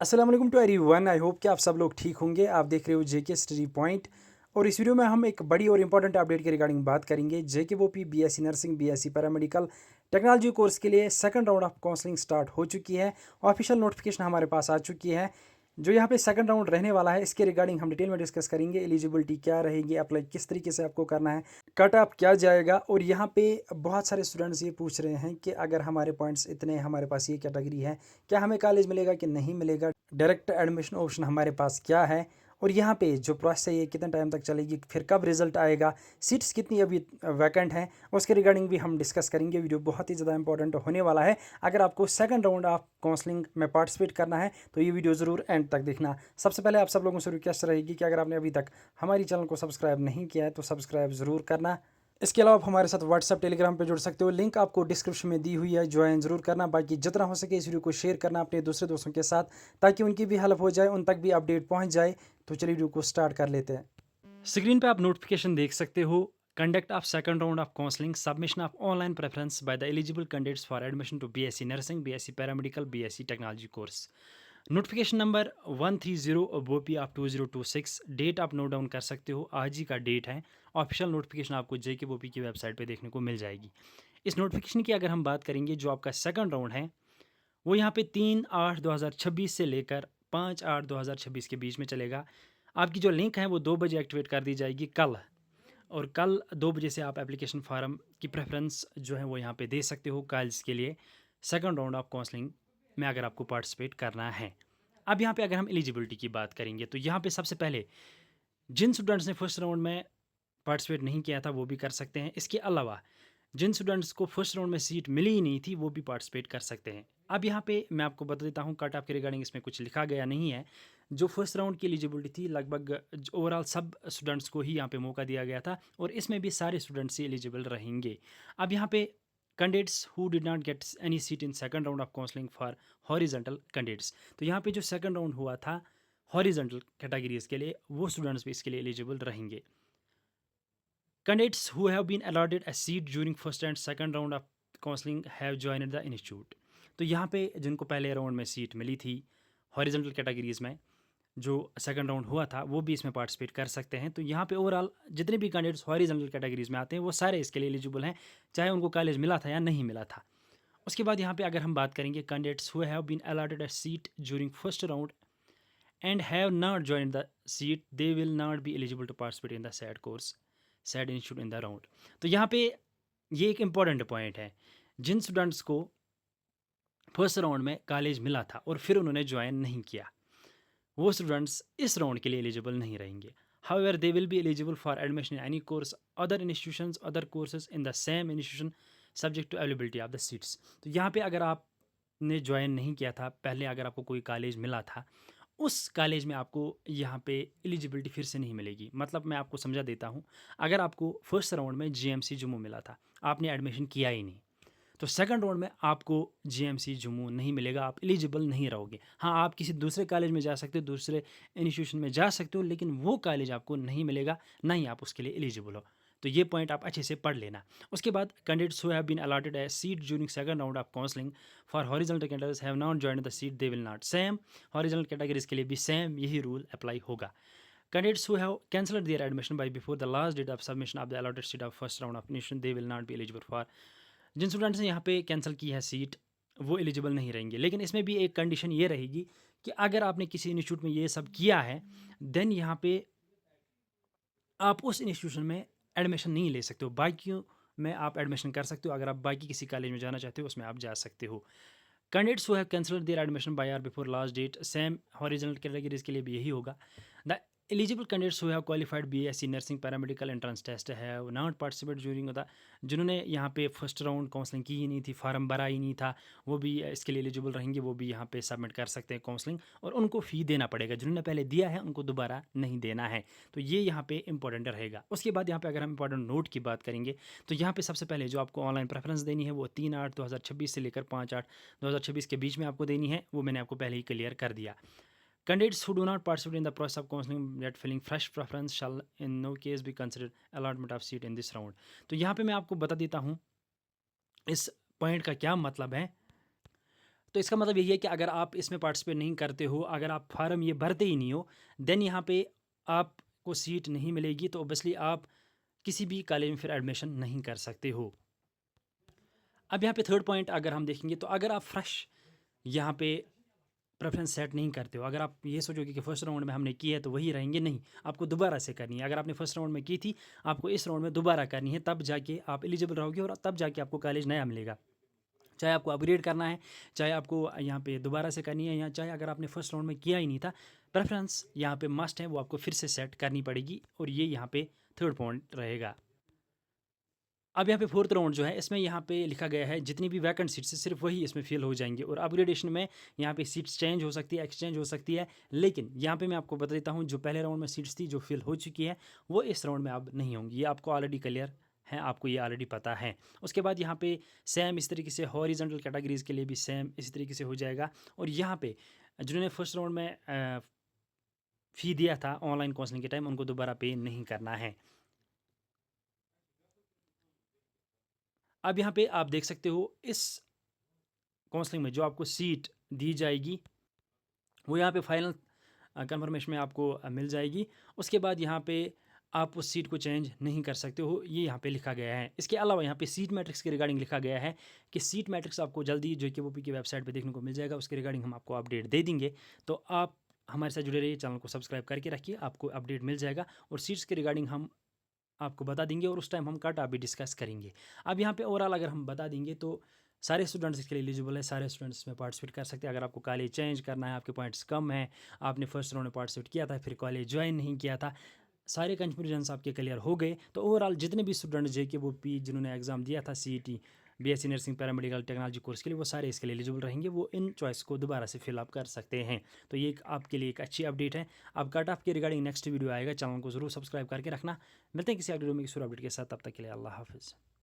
अस्सलाम वालेकुम to everyone. I hope कि आप सब लोग ठीक होंगे। आप देख रहे हो जेके स्टडी पॉइंट और इस वीडियो में हम एक बड़ी और इंपॉर्टेंट अपडेट के रिगार्डिंग बात करेंगे। जेके वो P BSc nursing BSc paramedical technology course के लिए second round of counselling start हो चुकी है। ऑफिशियल नोटिफिकेशन हमारे पास आ चुकी है। जो यहाँ पे सेकंड राउंड रहने वाला है इसके रिगार्डिंग हम डिटेल में डिस्कस करेंगे। एलिजिबिलिटी क्या रहेगी, अप्लाई किस तरीके से आपको करना है, कट ऑफ क्या जाएगा। और यहाँ पे बहुत सारे स्टूडेंट्स ये पूछ रहे हैं कि अगर हमारे पॉइंट्स इतने, हमारे पास ये कैटेगरी है, क्या हमें कॉलेज मिलेगा कि नहीं मिलेगा, डायरेक्ट एडमिशन ऑप्शन हमारे पास क्या है, और यहाँ पे जो प्रोसेस है ये कितने टाइम तक चलेगी, फिर कब रिजल्ट आएगा, सीट्स कितनी अभी वैकेंट हैं, उसके रिगार्डिंग भी हम डिस्कस करेंगे। वीडियो बहुत ही ज़्यादा इंपॉर्टेंट होने वाला है। अगर आपको सेकंड राउंड ऑफ काउंसलिंग में पार्टिसिपेट करना है तो ये वीडियो ज़रूर एंड तक देखना। सबसे पहले आप सब लोगों से रिक्वेस्ट रहेगी कि अगर आपने अभी तक हमारी चैनल को सब्सक्राइब नहीं किया है तो सब्सक्राइब ज़रूर करना। इसके अलावा आप हमारे साथ व्हाट्सएप टेलीग्राम पे जुड़ सकते हो, लिंक आपको डिस्क्रिप्शन में दी हुई है, ज्वाइन जरूर करना। बाकी जितना हो सके इस वीडियो को शेयर करना अपने दूसरे दोस्तों के साथ ताकि उनकी भी हेल्प हो जाए, उन तक भी अपडेट पहुंच जाए। तो चलिए वीडियो को स्टार्ट कर लेते हैं। स्क्रीन पे आप नोटिफिकेशन देख सकते हो। Conduct of second round of counselling, submission of online preference by the eligible candidates for admission to BSc nursing, BSc paramedical, BSc technology course. Notification number 130 BOPEE of 2026। Date आप note down कर सकते हो, आज ही का date है। Official notification आपको जेके बोपी की website पे देखने को मिल जाएगी। इस नोटिफिकेशन की अगर हम बात करेंगे, जो आपका सेकंड राउंड है वो यहाँ पे 3/8/2026 से लेकर 5/8/2026 के बीच में चलेगा। आपकी जो लिंक है वो 2 बजे एक्टिवेट कर दी जाएगी कल, और कल 2 बजे से आप एप्लीकेशन फार्म की प्रेफरेंस जो है वो यहाँ पे दे सकते हो कॉलेज के लिए सेकंड राउंड ऑफ काउंसलिंग में अगर आपको पार्टिसिपेट करना है। अब यहाँ पे अगर हम एलिजिबिलिटी की बात करेंगे तो यहाँ पे सबसे पहले जिन स्टूडेंट्स ने फर्स्ट राउंड में पार्टिसिपेट नहीं किया था वो भी कर सकते हैं। इसके अलावा जिन स्टूडेंट्स को फर्स्ट राउंड में सीट मिली ही नहीं थी वो भी पार्टिसिपेट कर सकते हैं। अब यहाँ पे मैं आपको बता देता हूँ, कट ऑफ के रिगार्डिंग इसमें कुछ लिखा गया नहीं है। जो फर्स्ट राउंड की एलिजिबिलिटी थी लगभग ओवरऑल सब स्टूडेंट्स को ही यहाँ पे मौका दिया गया था, और इसमें भी सारे स्टूडेंट्स ही एलिजिबल रहेंगे। अब यहाँ पे candidates who did not get any seat in second round of counselling for horizontal candidates, तो यहाँ पे जो सेकंड राउंड हुआ था हॉरिजॉन्टल कैटेगरीज के लिए, वो स्टूडेंट्स भी इसके लिए एलिजिबल रहेंगे। Candidates who have been allotted a seat during first and second round of counseling have joined the institute। तो यहाँ पे जिनको पहले राउंड में सीट मिली थी हॉरिजॉन्टल कैटेगरीज में, जो सेकंड राउंड हुआ था वो भी इसमें पार्टिसिपेट कर सकते हैं। तो यहाँ पे ओवरऑल जितने भी कैंडिडेट्स हॉरिजॉन्टल कैटेगरीज में आते हैं वो सारे इसके लिए एलिजिबल हैं, चाहे उनको कॉलेज मिला था या नहीं मिला था। उसके बाद यहाँ पे अगर हम बात करेंगे candidates who have been allotted a seat during first round and have not joined the seat, they will not be eligible to participate in the said course said institute in the round. तो यहाँ पे ये एक important point है। जिन students को first round में college मिला था और फिर उन्होंने ज्वाइन नहीं किया, वो स्टूडेंट्स इस राउंड के लिए एलिजिबल नहीं रहेंगे। However they will be eligible for admission in any course other institutions other courses in the same institution subject to availability of the seats. तो यहाँ पे अगर आपने ज्वाइन नहीं किया था पहले, अगर आपको कोई कॉलेज मिला था, उस कॉलेज में आपको यहाँ पे एलिजिबिलिटी फिर से नहीं मिलेगी। मतलब मैं आपको समझा देता हूँ, अगर आपको फर्स्ट राउंड में जीएमसी जम्मू मिला था, आपने एडमिशन किया ही नहीं, तो सेकंड राउंड में आपको जीएमसी जम्मू नहीं मिलेगा, आप एलिजिबल नहीं रहोगे। हाँ, आप किसी दूसरे कॉलेज में जा सकते हो, दूसरे इंस्टीट्यूशन में जा सकते हो, लेकिन वो कॉलेज आपको नहीं मिलेगा, ना ही आप उसके लिए एलिजिबल हो। तो ये पॉइंट आप अच्छे से पढ़ लेना। उसके बाद candidates who have been allotted a seat during second round of counselling for horizontal candidates have not joined the seat, they will not. Same horizontal categories के लिए भी सेम यही रूल अप्लाई होगा। Candidates who have cancelled their admission by before the last date of submission of the allotted seat of first round of admission, they will not be eligible for। जिन students ने यहाँ पे cancel की है seat वो eligible नहीं रहेंगे। लेकिन इसमें भी एक कंडीशन ये रहेगी कि अगर आपने किसी इंस्टीट्यूट में ये सब किया है, देन यहाँ पे आप उस इंस्टीट्यूशन में एडमिशन नहीं ले सकते हो, बाकियों में आप एडमिशन कर सकते हो। अगर आप बाकी किसी कॉलेज में जाना चाहते हो उसमें आप जा सकते हो। Candidates who have cancelled their admission by or before last date, same horizontal categories के लिए भी यही होगा। The eligible candidates who have qualified BSc nursing paramedical entrance test have not participate during the, जिन्होंने यहाँ पे फर्स्ट राउंड काउंसलिंग की ही नहीं थी, फार्म भरा ही नहीं था, वो भी इसके लिए एलिजिबल रहेंगे। वो भी यहाँ पे सबमिट कर सकते हैं काउंसलिंग, और उनको फ़ी देना पड़ेगा। जिन्होंने पहले दिया है उनको दोबारा नहीं देना है। तो ये यहाँ पे इंपॉर्टेंट रहेगा। उसके बाद यहाँ पे अगर हम इंपॉर्टेंट नोट की बात करेंगे तो यहाँ पे सबसे पहले जो आपको ऑनलाइन प्रेफरेंस देनी है वो 3/8/2026 से लेकर 5/8/2026 के बीच में आपको देनी है, वो मैंने आपको पहले ही क्लियर कर दिया। Candidates who do not participate in the process of counseling yet filling fresh preference shall in no case be considered allotment of seat in this round। तो यहाँ पे मैं आपको बता देता हूँ इस पॉइंट का क्या मतलब है। तो इसका मतलब यही है कि अगर आप इसमें पार्टिसिपेट नहीं करते हो, अगर आप फार्म ये भरते ही नहीं हो, देन यहाँ पे आपको सीट नहीं मिलेगी, तो ऑब्वियसली आप किसी भी कॉलेज में फिर एडमिशन नहीं कर सकते हो। अब यहाँ पे थर्ड पॉइंट अगर हम देखेंगे, तो अगर आप फ्रेश यहाँ पे प्रेफरेंस सेट नहीं करते हो, अगर आप ये सोचोगे कि फर्स्ट राउंड में हमने की है तो वही रहेंगे, नहीं, आपको दोबारा से करनी है। अगर आपने फर्स्ट राउंड में की थी, आपको इस राउंड में दोबारा करनी है, तब जाके आप एलिजिबल रहोगे और तब जाके आपको कॉलेज नया मिलेगा। चाहे आपको अपग्रेड करना है, चाहे आपको यहाँ पे दोबारा से करनी है, या चाहे अगर आपने फर्स्ट राउंड में किया ही नहीं था, प्रेफरेंस यहाँ पे मस्ट है, वो आपको फिर से सेट करनी पड़ेगी, और ये यहाँ पे थर्ड पॉइंट रहेगा। अब यहाँ पे फोर्थ राउंड जो है, इसमें यहाँ पे लिखा गया है जितनी भी वैकेंट सीट्स है सिर्फ वही इसमें फिल हो जाएंगे, और अपग्रेडेशन में यहाँ पे सीट्स चेंज हो सकती है, एक्सचेंज हो सकती है। लेकिन यहाँ पे मैं आपको बता देता हूँ, जो पहले राउंड में सीट्स थी जो फिल हो चुकी है, वो इस राउंड में अब नहीं होंगी। ये आपको ऑलरेडी क्लियर है, आपको ये ऑलरेडी पता है। उसके बाद यहाँ पे सेम इस तरीके से हॉरिजॉन्टल कैटेगरीज के लिए भी सेम इसी तरीके से हो जाएगा। और यहाँ पे जिन्होंने फर्स्ट राउंड में फ़ी दिया था ऑनलाइन काउंसलिंग के टाइम, उनको दोबारा पे नहीं करना है। अब यहाँ पे आप देख सकते हो, इस काउंसलिंग में जो आपको सीट दी जाएगी, वो यहाँ पे फाइनल कंफर्मेशन में आपको मिल जाएगी। उसके बाद यहाँ पे आप उस सीट को चेंज नहीं कर सकते हो, ये यहाँ पे लिखा गया है। इसके अलावा यहाँ पे सीट मैट्रिक्स के रिगार्डिंग लिखा गया है कि सीट मैट्रिक्स आपको जल्दी JKVOP की वेबसाइट पे देखने को मिल जाएगा, उसके रिगार्डिंग हम आपको अपडेट दे देंगे। तो आप हमारे साथ जुड़े रहिए, चैनल को सब्सक्राइब करके रखिए, आपको अपडेट मिल जाएगा, और सीट्स के रिगार्डिंग हम आपको बता देंगे, और उस टाइम हम कट भी डिस्कस करेंगे। अब यहाँ पे ओवरऑल अगर हम बता देंगे, तो सारे स्टूडेंट्स इसके लिए एलिजिबल है, सारे स्टूडेंट्स इसमें पार्टिसिपेट कर सकते हैं। अगर आपको कॉलेज चेंज करना है, आपके पॉइंट्स कम हैं, आपने फर्स्ट राउंड में पार्टिसिपेट किया था फिर कॉलेज ज्वाइन नहीं किया था, सारे कन्फ्यूजन्स आपके क्लियर हो गए, तो ओवरऑल जितने भी स्टूडेंट JKVOP जिन्होंने एग्ज़ाम दिया था CET BSc nursing paramedical technology course के लिए, वो सारे इसके लिए एलिजिबल रहेंगे, वो इन चॉइस को दोबारा से फिलअप कर सकते हैं। तो ये आपके लिए एक अच्छी अपडेट है। अब कट ऑफ के रिगार्डिंग नेक्स्ट वीडियो आएगा, चैनल को जरूर सब्सक्राइब करके रखना। मिलते हैं किसी अगले वीडियो में किसी और अपडेट के साथ, तब तक के लिए अल्लाह हाफिज़।